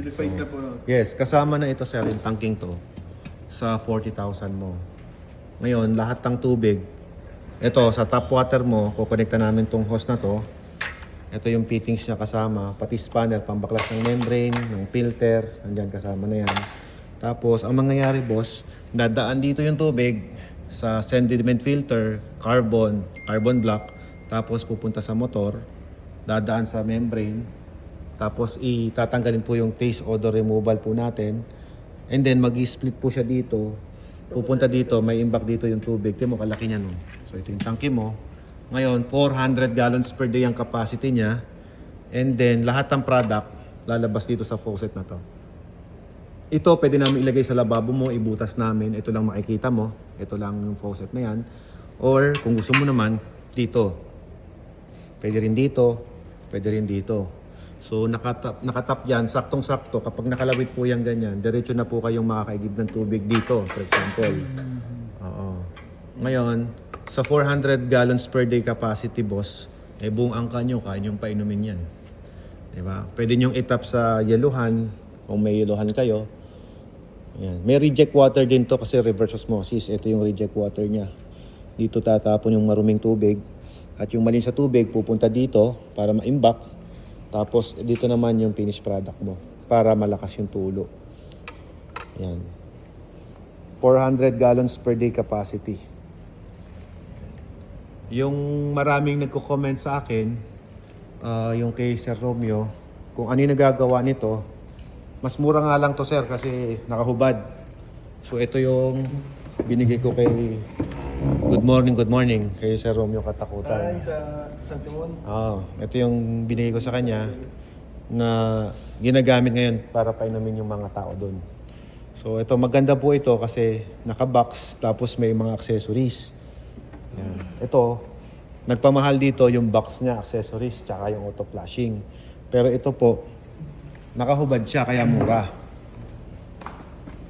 Purified na po. Yes, kasama na ito sir, yung tanking to sa 40,000 mo. Ngayon, lahat ng tubig, ito sa tap water mo, kukonekta namin tong hose na to. Ito yung fittings niya kasama, pati spanner, pambaklas ng membrane, ng filter, andyan kasama na yan. Tapos, ang mangyayari boss, dadaan dito yung tubig sa sediment filter, carbon block, tapos pupunta sa motor, dadaan sa membrane, tapos itatanggalin po yung taste odor removal po natin, and then mag-split po siya dito, pupunta dito, may imbak dito yung tubig. Tingnan mo, kalaki niya no. So ito yung tangke mo. Ngayon, 400 gallons per day ang capacity niya. And then, lahat ng product lalabas dito sa faucet na to. Ito, pwede namin ilagay sa lababo mo, ibutas namin. Ito lang makikita mo. Ito lang yung faucet na yan. Or, kung gusto mo naman, dito. Pwede rin dito. Pwede rin dito. So, nakatap yan. Saktong-sakto. Kapag nakalawit po yan ganyan, diretso na po kayong makakaigib ng tubig dito, for example. Oo. Ngayon, sa 400 gallons per day capacity, boss, buong angka nyo, kaya nyo painumin yan. Diba? Pwede nyo itap sa yeluhan, kung may yeluhan kayo. Ayan. May reject water din to kasi reverse osmosis. Ito yung reject water niya. Dito tatapon yung maruming tubig. At yung malin sa tubig, pupunta dito para ma-imbak. Tapos dito naman yung finished product mo para malakas yung tulo. Ayan. 400 gallons per day capacity. Yung maraming nagko-comment sa akin, yung kay Sir Romeo, kung ano yung nagagawa nito, mas mura nga lang to sir kasi nakahubad. So ito yung binigay ko kay good morning kay Sir Romeo Katakutan. Ay, sa San Simon? Ito yung binigay ko sa kanya na ginagamit ngayon para painumin yung mga tao doon. So ito, maganda po ito kasi naka-box tapos may mga accessories. Yan. Ito, nagpamahal dito yung box niya, accessories, tsaka yung auto flashing. Pero ito po, nakahubad siya kaya mura.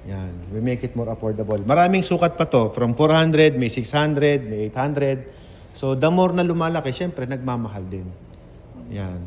Yan, we make it more affordable. Maraming sukat pa to, from 400, may 600, may 800. So the more na lumalaki, syempre nagmamahal din. Yan.